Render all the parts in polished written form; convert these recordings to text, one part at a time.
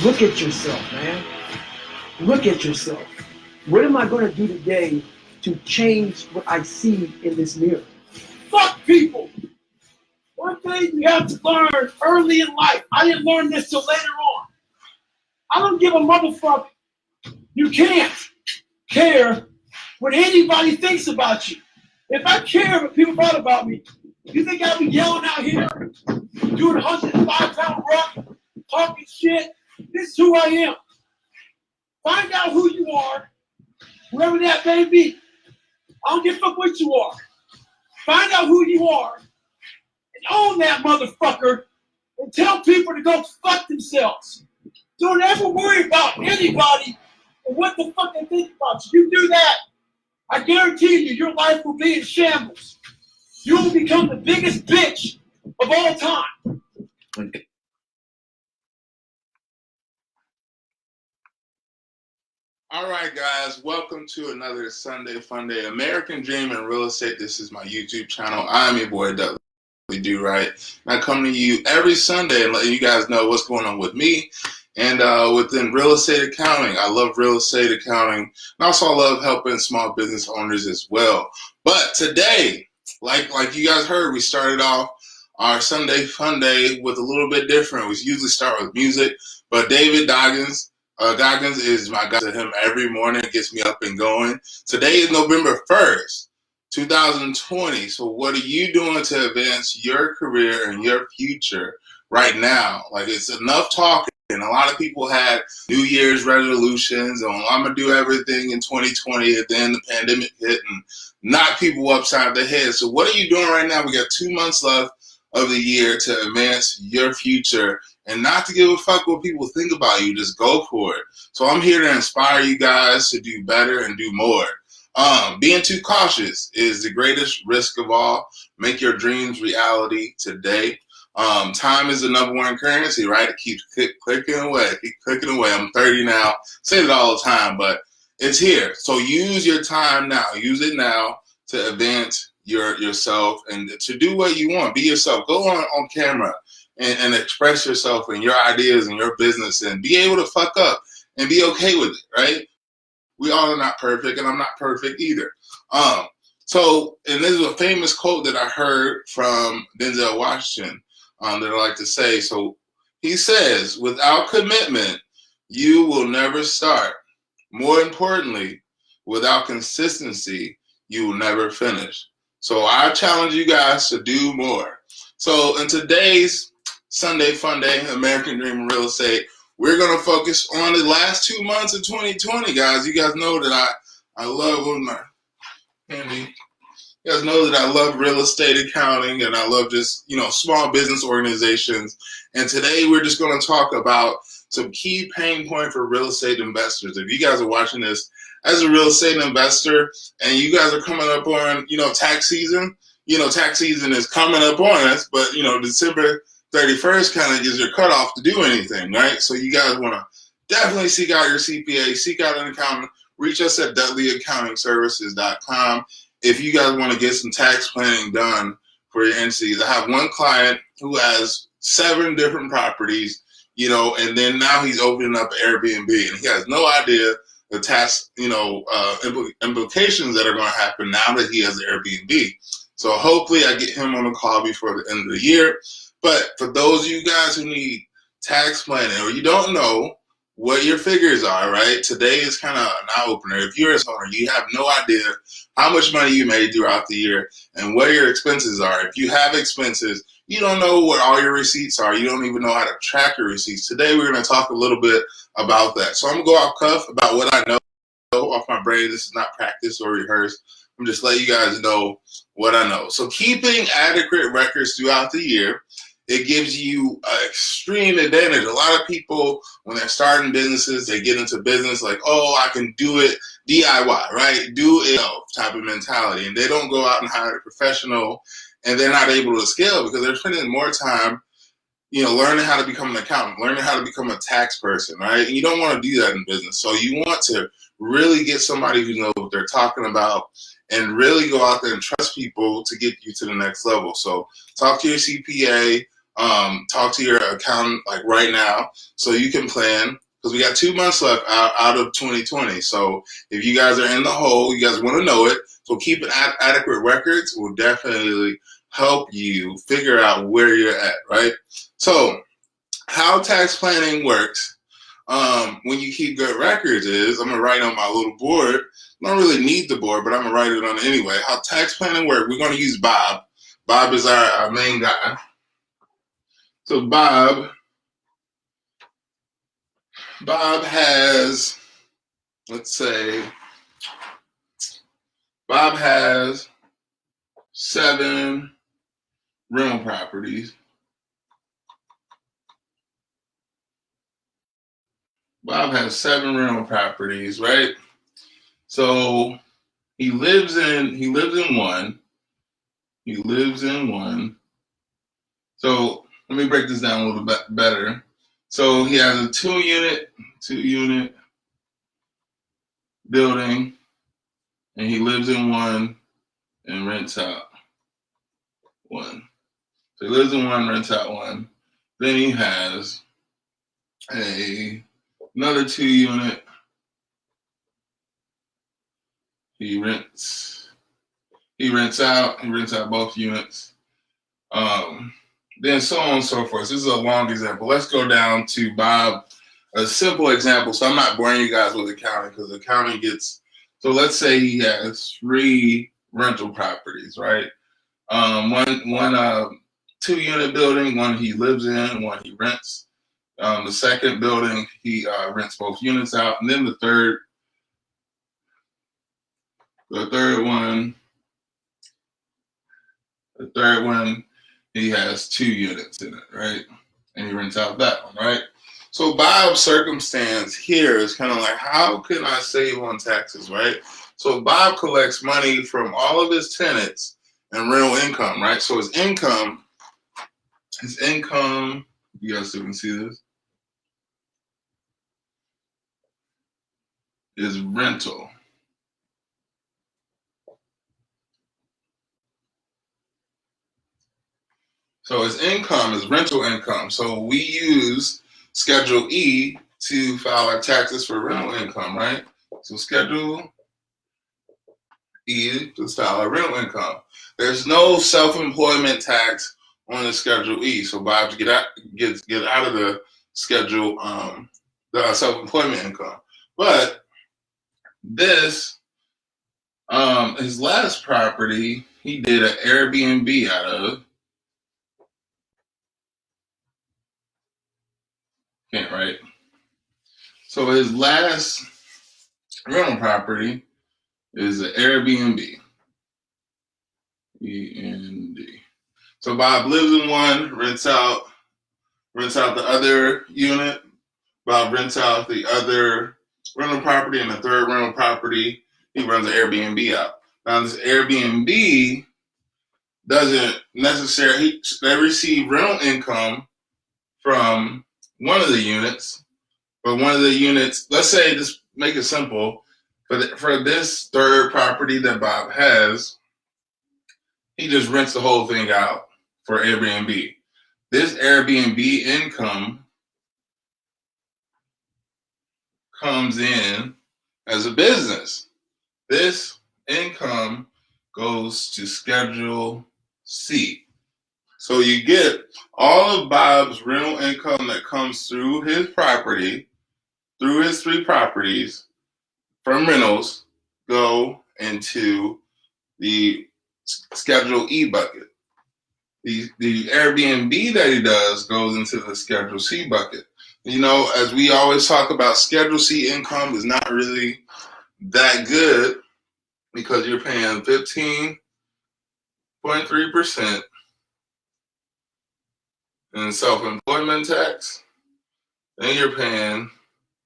Look at yourself, man. Look at yourself. What am I going to do today to change what I see in this mirror? Fuck people. One thing you have to learn early in life. I didn't learn this till later on. I don't give a motherfucker. You can't care what anybody thinks about you. If I care what people thought about me, you think I'll be yelling out here, doing 105-pound rock, talking shit? This is who I am. Find out who you are, whoever that may be. I don't give a fuck what you are. Find out who you are and own that motherfucker and tell people to go fuck themselves. Don't ever worry about anybody and what the fuck they think about you. You do that, I guarantee you, your life will be in shambles. You will become the biggest bitch of all time. All right, guys, welcome to another Sunday Fun Day. American Dream in Real Estate. This is my YouTube channel. I'm your boy, Dudley. Do right. And I come to you every Sunday and let you guys know what's going on with me and within real estate accounting. I love real estate accounting, and also I love helping small business owners as well. But today, like you guys heard, we started off our Sunday Fun Day with a little bit different. We usually start with music, but David Goggins is my guy. To him every morning, it gets me up and going. Today is November 1st, 2020. So what are you doing to advance your career and your future right now? Like, it's enough talking. And a lot of people had New Year's resolutions and I'm going to do everything in 2020, and then the pandemic hit and knocked people upside the head. So what are you doing right now? We got 2 months left of the year to advance your future and not to give a fuck what people think about you. Just go for it. So I'm here to inspire you guys to do better and do more. Being too cautious is the greatest risk of all. Make your dreams reality today. Time is the #1 currency, right? It keeps clicking away. I'm 30 now. Say it all the time, but it's here. So use your time now. Use it now to advance yourself and to do what you want. Be yourself. Go on camera and express yourself and your ideas and your business and be able to fuck up and be okay with it, right? We all are not perfect, and I'm not perfect either. And this is a famous quote that I heard from Denzel Washington that I like to say. So he says, without commitment, you will never start. More importantly, without consistency, you will never finish. So I challenge you guys to do more. So in today's Sunday Fun Day, American Dream in Real Estate, we're going to focus on the last 2 months of 2020, guys. You guys know that I love You guys know that I love real estate accounting and I love just, small business organizations. And today we're just going to talk about some key pain points for real estate investors. If you guys are watching this as a real estate investor and you guys are coming up on, tax season, tax season is coming up on us, but, December 31st kind of is your cutoff to do anything, right? So you guys want to definitely seek out your CPA, seek out an accountant, reach us at DudleyAccountingServices.com. If you guys want to get some tax planning done for your entities. I have one client who has 7 different properties, and then now he's opening up Airbnb, and he has no idea the tax, implications that are going to happen now that he has Airbnb. So hopefully I get him on a call before the end of the year. But for those of you guys who need tax planning or you don't know what your figures are, right? Today is kind of an eye-opener. If you're a owner, you have no idea how much money you made throughout the year and what your expenses are. If you have expenses, you don't know what all your receipts are. You don't even know how to track your receipts. Today we're going to talk a little bit about that. So I'm going to go off cuff about what I know off my brain. This is not practice or rehearsed. I'm just letting you guys know what I know. So keeping adequate records throughout the year, it gives you an extreme advantage. A lot of people, when they're starting businesses, they get into business like, oh, I can do it DIY, right? Do it type of mentality. And they don't go out and hire a professional, and they're not able to scale because they're spending more time, learning how to become an accountant, learning how to become a tax person, right? And you don't want to do that in business. So you want to really get somebody who knows what they're talking about and really go out there and trust people to get you to the next level. So talk to your CPA. Talk to your accountant like right now so you can plan, because we got 2 months left out of 2020. So if you guys are in the hole, you guys want to know it. So keeping adequate records will definitely help you figure out where you're at, right? So how tax planning works when you keep good records is, I'm going to write on my little board. I don't really need the board, but I'm going to write it on anyway. How tax planning works, we're going to use Bob. Bob is our main guy. So Bob has, let's say, Bob has 7 rental properties. Bob has 7 rental properties, right? So he lives in one. He lives in one. So let me break this down a little bit better. So he has a 2-unit building, and he lives in one and rents out one. So he lives in one, rents out one. Then he has another 2-unit. He rents out both units. Then so on and so forth. This is a long example. Let's go down to Bob, a simple example. So I'm not boring you guys with accounting, because accounting gets, so let's say he has 3 rental properties, right? One 2-unit building, one he lives in, one he rents. The second building, he rents both units out. And then the third one, he has 2 units in it, right? And he rents out that one, right? So Bob's circumstance here is kind of like, how can I save on taxes, right? So Bob collects money from all of his tenants and rental income, right? So his income, you guys still can see this, is rental. So his income is rental income. So we use Schedule E to file our taxes for rental income, right? So Schedule E to file our rental income. There's no self-employment tax on the Schedule E. So Bob get out of the schedule, the self-employment income. But this, his last property, he did an Airbnb out of. Can't write. So his last rental property is an Airbnb. E-N-D. So Bob lives in one, rents out the other unit. Bob rents out the other rental property, and the third rental property, he runs an Airbnb out. Now this Airbnb doesn't necessarily, they receive rental income from one of the units, but one of the units, let's say, just make it simple, for this third property that Bob has, he just rents the whole thing out for Airbnb. This Airbnb income comes in as a business. This income goes to Schedule C. So you get all of Bob's rental income that comes through his property, through his 3 properties from rentals, go into the Schedule E bucket. The Airbnb that he does goes into the Schedule C bucket. You know, as we always talk about, Schedule C income is not really that good because you're paying 15.3% in self-employment tax. Then you're paying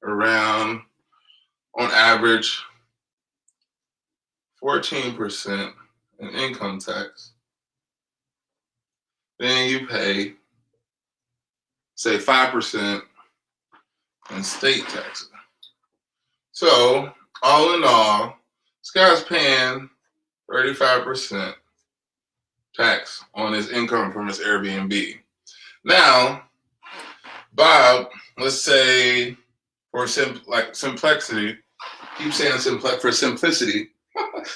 around, on average, 14% in income tax. Then you pay, say, 5% in state taxes. So, all in all, this guy's paying 35% tax on his income from his Airbnb. Now, Bob, let's say for simplicity, keep saying for simplicity,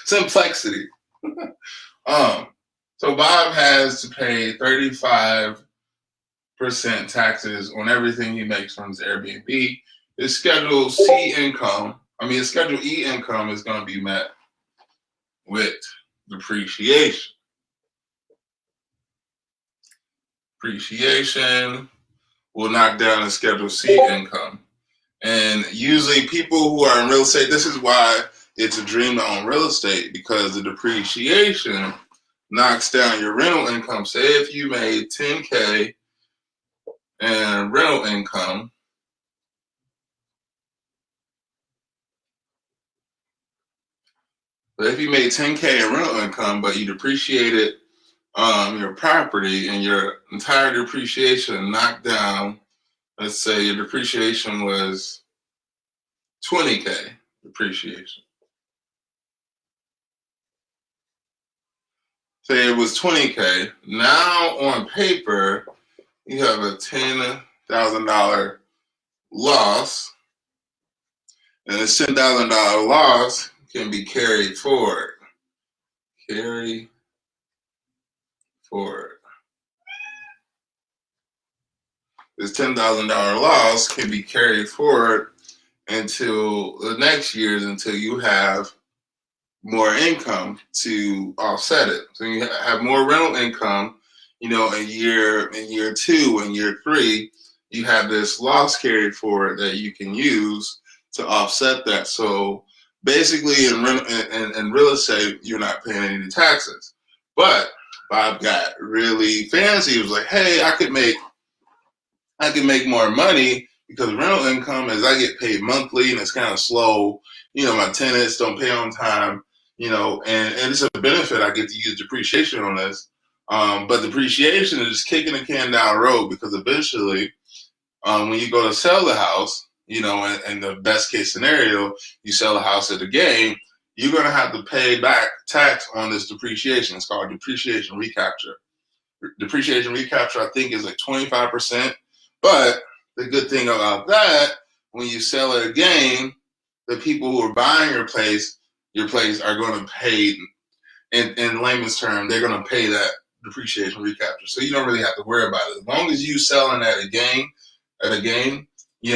simplexity. So Bob has to pay 35% taxes on everything he makes from his Airbnb. His Schedule E income is going to be met with depreciation. Depreciation will knock down his Schedule C income. And usually people who are in real estate, this is why it's a dream to own real estate, because the depreciation knocks down your rental income. Say if you made $10K in rental income, but if you made $10K in rental income, but you depreciated your property and your entire depreciation knocked down, let's say your depreciation was $20K depreciation. Say it was $20K. Now on paper, you have a $10,000 loss, and this $10,000 loss can be carried forward. Carry forward. This $10,000 loss can be carried forward until the next years, until you have more income to offset it. So you have more rental income, in year 2 and year 3, you have this loss carried forward that you can use to offset that. So basically in real estate, you're not paying any taxes. But Bob got really fancy. He was like, hey, I could make more money, because rental income is I get paid monthly and it's kind of slow. My tenants don't pay on time, and it's a benefit. I get to use depreciation on this. But depreciation is just kicking the can down the road, because eventually when you go to sell the house, in the best case scenario, you sell the house at a gain, you're going to have to pay back tax on this depreciation. It's called depreciation recapture. Depreciation recapture, I think, is like 25%. But the good thing about that, when you sell at a gain, the people who are buying your place are going to pay, in layman's term, they're going to pay that depreciation recapture. So you don't really have to worry about it. As long as you selling at a gain, you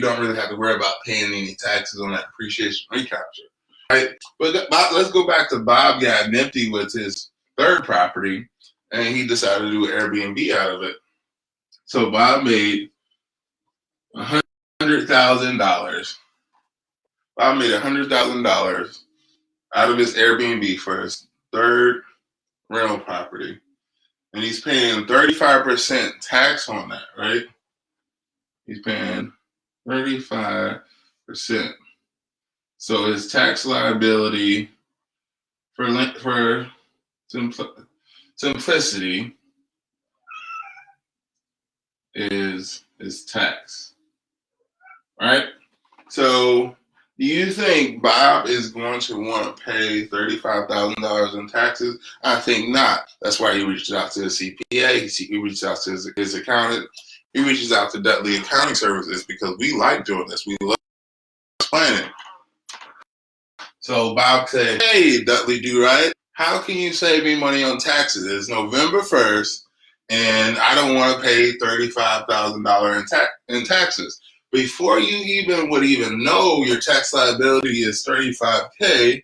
don't really have to worry about paying any taxes on that depreciation recapture. Right? But let's go back to Bob got nifty with his third property, and he decided to do an Airbnb out of it. So Bob made $100,000. Bob made $100,000 out of his Airbnb for his third rental property, and he's paying 35% tax on that. Right? He's paying 35%. So his tax liability, for simplicity, is tax. Right? So do you think Bob is going to want to pay $35,000 in taxes? I think not. That's why he reached out to his CPA. He reached out to his accountant. He reaches out to Dudley Accounting Services, because we like doing this. We love planning. So Bob said, hey, Dudley Do-Right, how can you save me money on taxes? It's November 1st, and I don't want to pay $35,000 in taxes. Before you would even know your tax liability is $35K,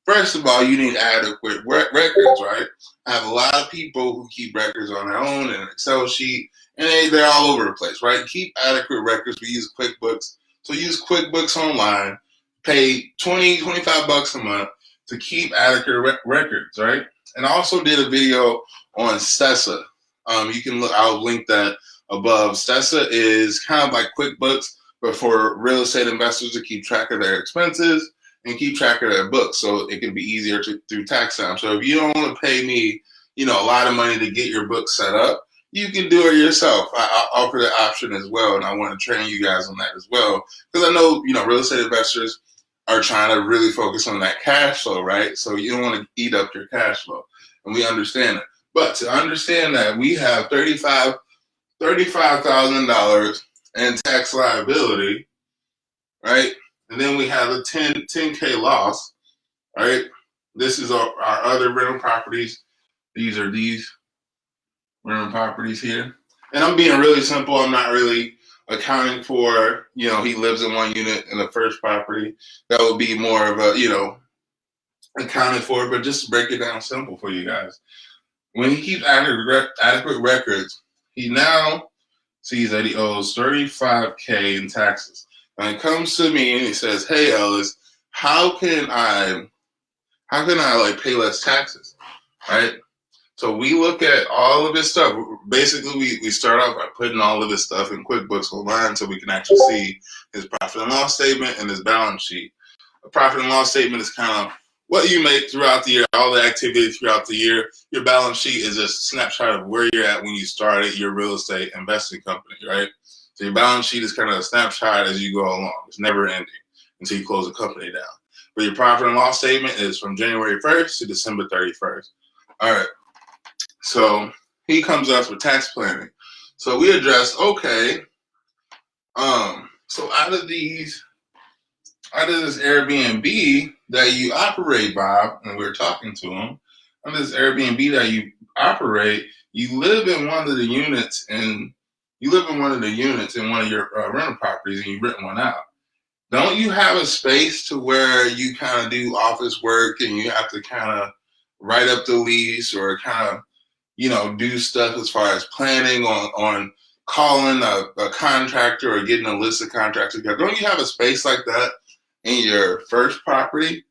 first of all, you need adequate records, right? I have a lot of people who keep records on their own in an Excel sheet, and they're all over the place, right? Keep adequate records. We use QuickBooks. So use QuickBooks Online. Pay $25 a month to keep adequate records, right? And I also did a video on Stessa. You can look. I'll link that above. Stessa is kind of like QuickBooks, but for real estate investors to keep track of their expenses and keep track of their books, so it can be easier through tax time. So if you don't want to pay me, a lot of money to get your book set up, you can do it yourself. I offer that option as well, and I want to train you guys on that as well, because I know real estate investors are trying to really focus on that cash flow, right? So you don't want to eat up your cash flow, and we understand it. But to understand that we have 35 $35,000 in tax liability, right? And then we have a 10K loss, right? This is our other rental properties. These are these rental properties here. And I'm being really simple. I'm not really accounting for, he lives in one unit in the first property. That would be more of a, accounted for, but just to break it down simple for you guys. When he keeps adequate records, he now sees that he owes $35K in taxes. And it comes to me and he says, "Hey Ellis, how can I like pay less taxes?" Right? So we look at all of his stuff. Basically, we start off by putting all of his stuff in QuickBooks Online so we can actually see his profit and loss statement and his balance sheet. A profit and loss statement is kind of what you make throughout the year, all the activity throughout the year. Your balance sheet is just a snapshot of where you're at when you started your real estate investing company, right? So your balance sheet is kind of a snapshot as you go along. It's never ending until you close the company down. But your profit and loss statement is from January 1st to December 31st. All right. So he comes to us with tax planning. So we address, okay, so out of this Airbnb that you operate, Bob, and we were talking to him, out of this Airbnb that you operate, you live in one of the units in one of your rental properties, and you rent one out. Don't you have a space to where you kind of do office work and you have to kind of write up the lease or kind of do stuff as far as planning on calling a contractor or getting a list of contractors together? Don't you have a space like that in your first property?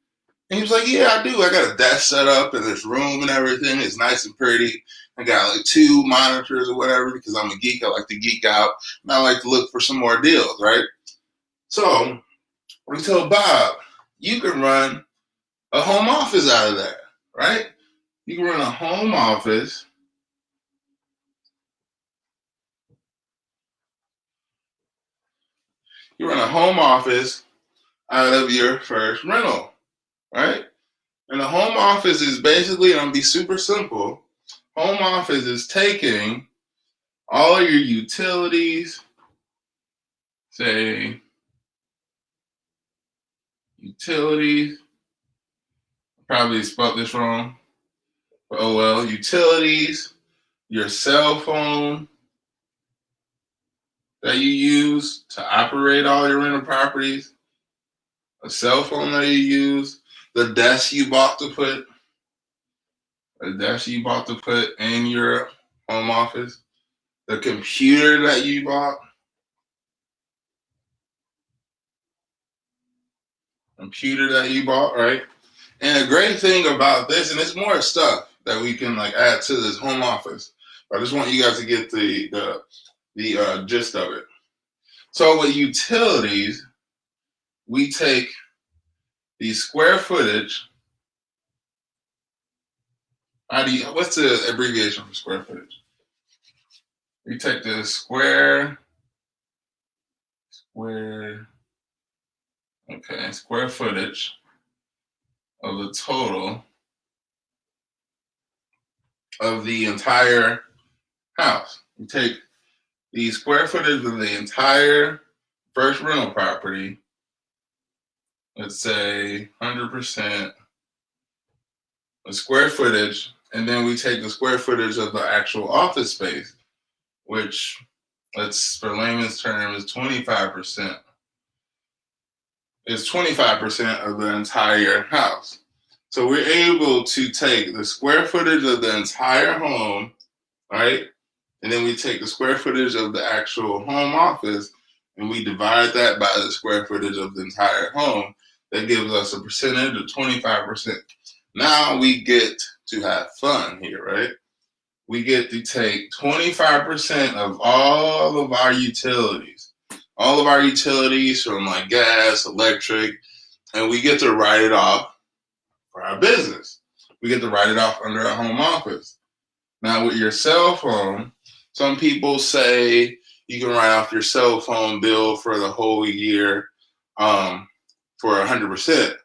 And he was like, "Yeah, I do. I got a desk set up in this room and everything. It's nice and pretty. I got like 2 monitors or whatever because I'm a geek. I like to geek out and I like to look for some more deals, right?" So we told Bob, "You can run a home office out of there, right? You can run a home office." You run a home office out of your first rental, right? And the home office is basically, I'm going to be super simple, home office is taking all your utilities, say, probably spelled this wrong, but oh well, utilities, your cell phone that you use to operate all your rental properties, a cell phone that you use, the desk you bought to put in your home office, the computer that you bought, right? And the great thing about this, and it's more stuff that we can like add to this home office, but I just want you guys to get the gist of it. So with utilities, we take the square footage. What's the abbreviation for square footage? We take the square footage of the total of the entire house. We take the square footage of the entire first rental property, let's say 100% the square footage, and then we take the square footage of the actual office space, which, for layman's term, is 25%. Is 25% of the entire house. So we're able to take the square footage of the entire home, right? And then we take the square footage of the actual home office and we divide that by the square footage of the entire home. That gives us a percentage of 25%. Now we get to have fun here, right? We get to take 25% of all of our utilities from like gas, electric, and we get to write it off for our business. We get to write it off under our home office. Now with your cell phone, some people say you can write off your cell phone bill for the whole year for 100%.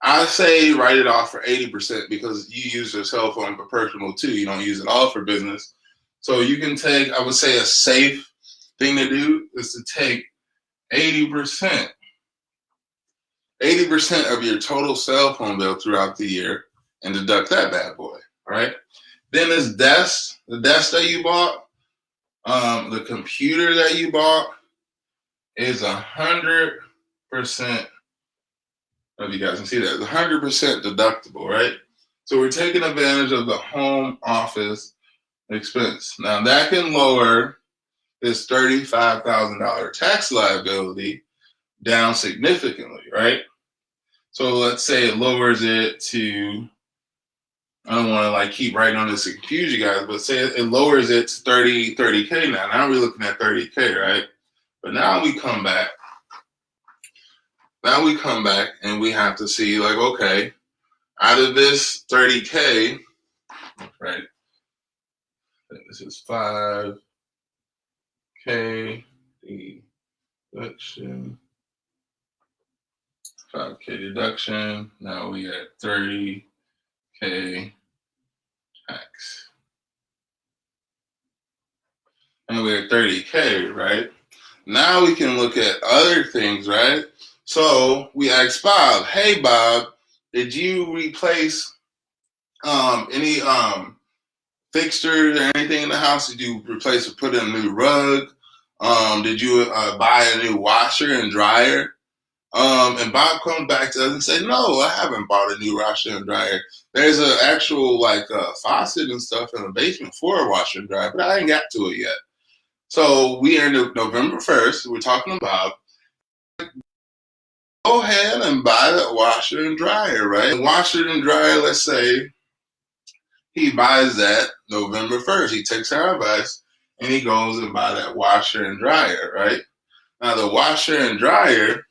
I say write it off for 80% because you use your cell phone for personal too. You don't use it all for business. So you can take, I would say a safe thing to do is to take 80% of your total cell phone bill throughout the year and deduct that bad boy, right? Then this desk, the desk that you bought, the computer that you bought is 100%. If you guys can see that, it's 100% deductible, right? So we're taking advantage of the home office expense. Now that can lower this $35,000 tax liability down significantly, right? So let's say it lowers it to, I don't want to like keep writing on this to confuse you guys, but say it lowers it to 30K now. Now we're looking at 30K, right? But now we come back. Now we come back and we have to see like, okay, out of this 30K, right? This is 5K deduction. 5K deduction. Now we at 30K tax. And we're at 30K, right? Now we can look at other things, right? So we asked Bob, hey Bob, did you replace any fixtures or anything in the house? Did you replace or put in a new rug? Did you buy a new washer and dryer? And Bob comes back to us and said, no, I haven't bought a new washer and dryer. There's an actual like faucet and stuff in the basement for a washer and dryer, but I ain't got to it yet. So we are November 1st. We're talking about go ahead and buy that washer and dryer, right? The washer and dryer, let's say he buys that November 1st. He takes our advice and he goes and buy that washer and dryer, right? Now the washer and dryer,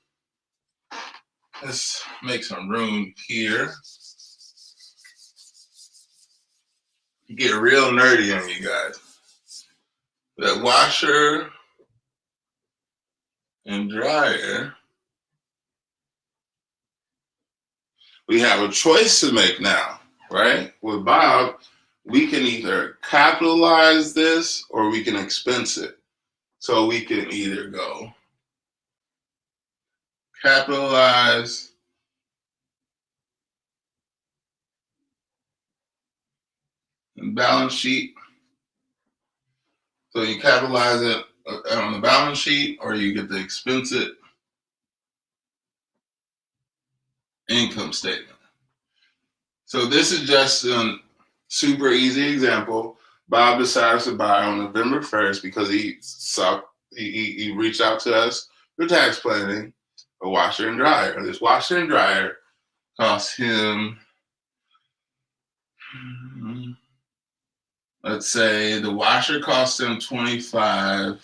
let's make some room here. Get real nerdy on you guys. That washer and dryer, we have a choice to make now, right? With Bob, we can either capitalize this or we can expense it. So we can either go capitalize and balance sheet. So you capitalize it on the balance sheet or you get to expense it income statement. So this is just a super easy example. Bob decides to buy on November 1st because he reached out to us for tax planning a washer and dryer. This washer and dryer cost him, let's say the washer cost him $2,500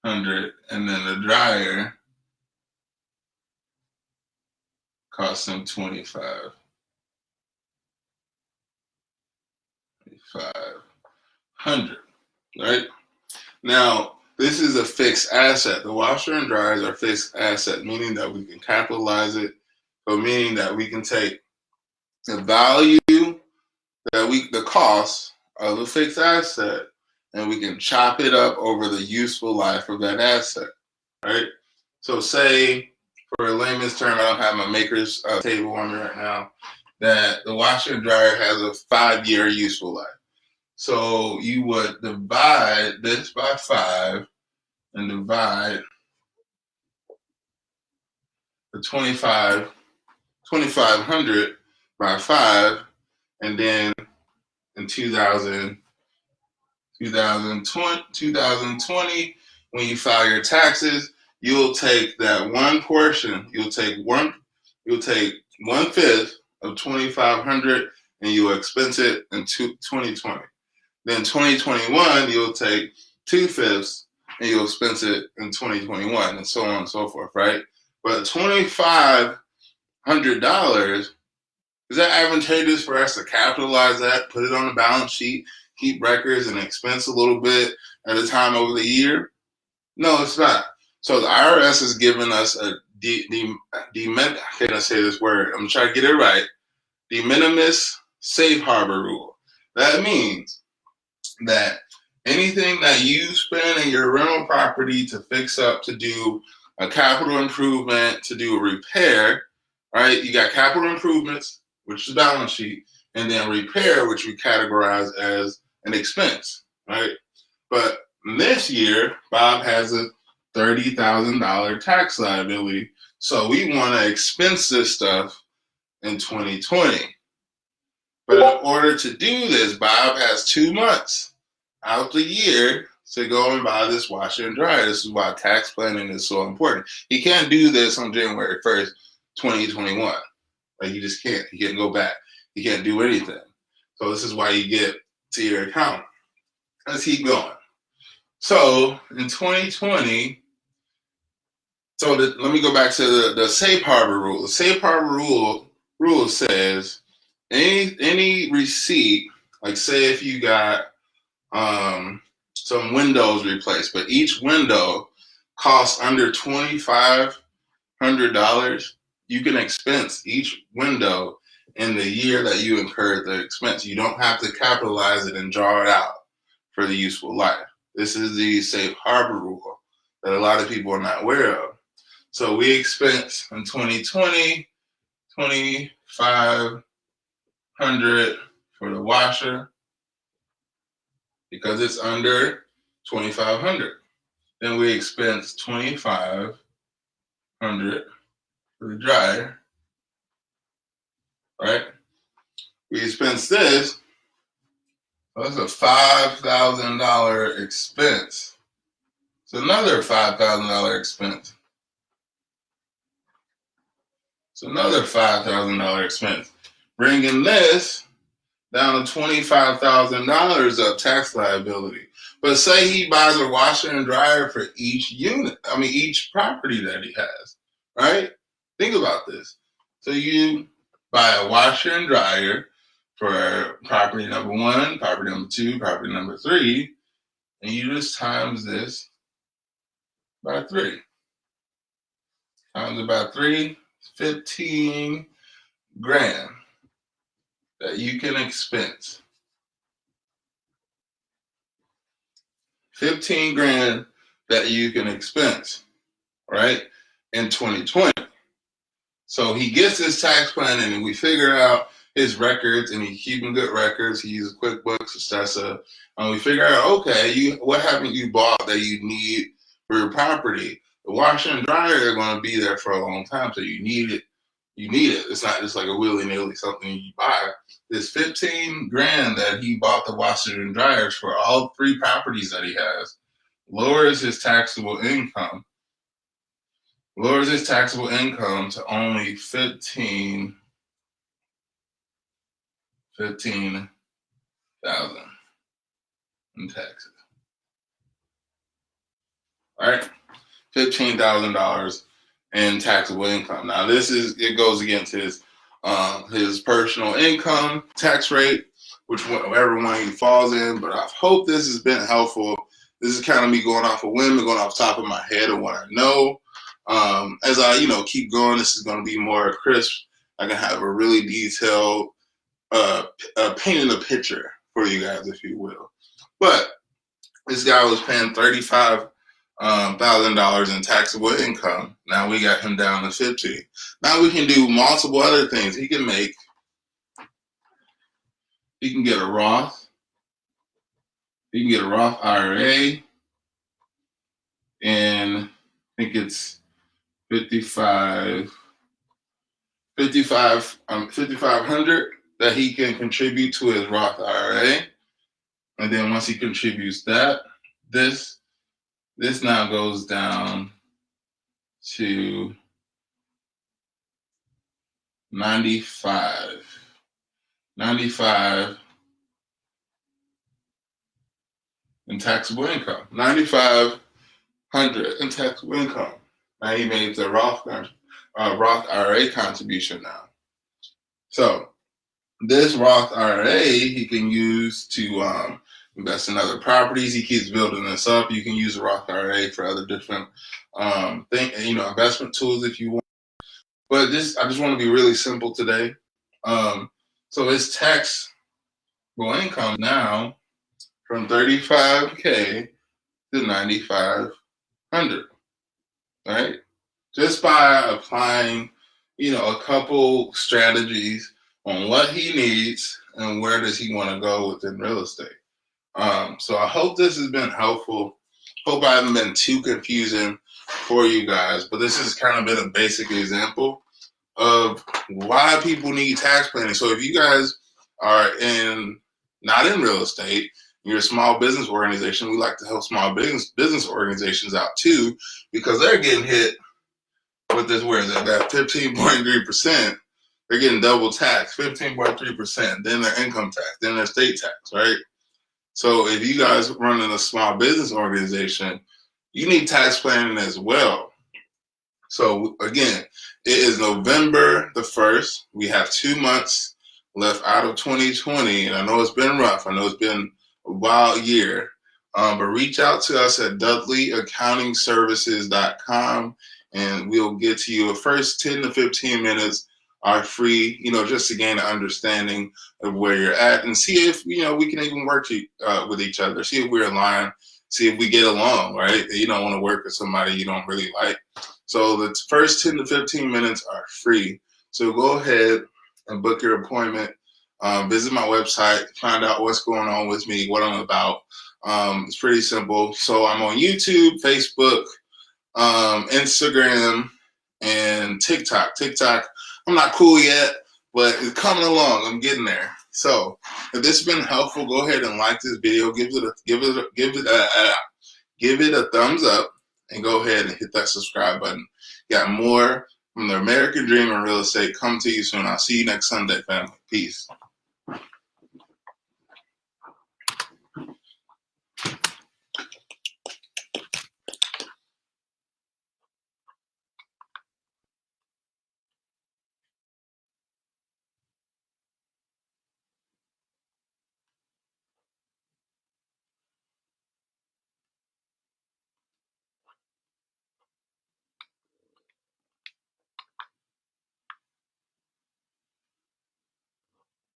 and then the dryer cost him $2,500. Right? Now, this is a fixed asset. The washer and dryers are fixed asset, meaning that we can capitalize it, but meaning that we can take the value the cost of a fixed asset, and we can chop it up over the useful life of that asset, right? So say, for a layman's term, I don't have my maker's table on me right now, that the washer and dryer has a 5-year useful life. So you would divide this by 5 and divide the 2,500 by 5, and then in 2020, when you file your taxes, you'll take that one portion. You'll take 1/5 of 2,500, and you'll expense it in 2020. Then 2021, you'll take 2/5 and you'll expense it in 2021, and so on and so forth, right? But $2,500, is that advantageous for us to capitalize that, put it on the balance sheet, keep records, and expense a little bit at a time over the year? No, it's not. So the IRS has given us a can I say this word? I'm trying to get it right. The Minimus safe harbor rule. That means that Anything that you spend in your rental property to fix up, to do a capital improvement, to do a repair, right? You got capital improvements, which is balance sheet, and then repair, which we categorize as an expense, right? But this year, Bob has a $30,000 tax liability. So we want to expense this stuff in 2020. But in order to do this, Bob has 2 months out the year to go and buy this washer and dryer. This is why tax planning is so important. He can't do this on January 1st, 2021. Like, he just can't. He can't go back. He can't do anything. So this is why you get to your accountant. Let's keep going. So in 2020, let me go back to the safe harbor rule. The safe harbor rule says any receipt, like say if you got some windows replaced, but each window costs under $2,500, you can expense each window in the year that you incurred the expense. You don't have to capitalize it and draw it out for the useful life. This is the safe harbor rule that a lot of people are not aware of. So we expense in 2020, $2,500 for the washer because it's under $2,500. Then we expense $2,500 for the dryer, right? We expense this. That's a $5,000 expense. It's another $5,000 expense. It's another $5,000 expense. Bringing this down to $25,000 of tax liability. But say he buys a washer and dryer for each each property that he has, right? Think about this. So you buy a washer and dryer for property number 1, property number 2, property number 3, and you just times this by 3. Times it by 3, 15 grand that you can expense. 15 grand that you can expense, right, in 2020. So he gets his tax plan and we figure out his records, and he's keeping good records. He uses QuickBooks, etc. And we figure out, okay, what haven't you bought that you need for your property? The washer and dryer are going to be there for a long time, so you need it. You need it. It's not just like a willy-nilly something you buy. This 15 grand that he bought the washer and dryers for all 3 properties that he has lowers his taxable income. Lowers his taxable income to only $15,000 in taxes. All right, $15,000 in taxable income. Now it goes against his personal income tax rate, whichever one he falls in. But I hope this has been helpful. This is kind of me going off a whim, going off the top of my head of what I know. As I keep going, this is going to be more crisp. I can have a really detailed painting a picture for you guys, if you will. But this guy was paying $35,000 in taxable income. Now we got him down to 50. Now we can do multiple other things. He can get a Roth. He can get a Roth IRA, and I think it's $5,500 that he can contribute to his Roth IRA. And then once he contributes that, this now goes down to 95 in taxable income. 9,500 in taxable income. Now he made the Roth IRA contribution now. So this Roth IRA he can use to invest in other properties. He keeps building this up. You can use a Roth IRA for other different investment tools if you want. But I just want to be really simple today. So his taxable income now from 35K to 9,500, right? Just by applying, a couple strategies on what he needs and where does he want to go within real estate. So I hope this has been helpful. Hope I haven't been too confusing for you guys, but this has kind of been a basic example of why people need tax planning. So if you guys are not in real estate, you're a small business organization, we like to help small business organizations out too, because they're getting hit with this, where is that 15.3%, they're getting double tax, 15.3%, then their income tax, then their state tax, right? So if you guys running a small business organization, you need tax planning as well. So again, it is November the 1st. We have 2 months left out of 2020. And I know it's been rough. I know it's been a wild year. But reach out to us at dudleyaccountingservices.com and we'll get to you. The first 10 to 15 minutes are free, just to gain an understanding of where you're at and see if, we can even work with each other, see if we're aligned, see if we get along, right? You don't want to work with somebody you don't really like. So the first 10 to 15 minutes are free. So go ahead and book your appointment. Visit my website, find out what's going on with me, what I'm about. It's pretty simple. So I'm on YouTube, Facebook, Instagram, and TikTok. I'm not cool yet, but it's coming along. I'm getting there. So if this has been helpful, go ahead and like this video. Give it a thumbs up, and go ahead and hit that subscribe button. Got more from the American Dream in real estate. Come to you soon. I'll see you next Sunday, family. Peace.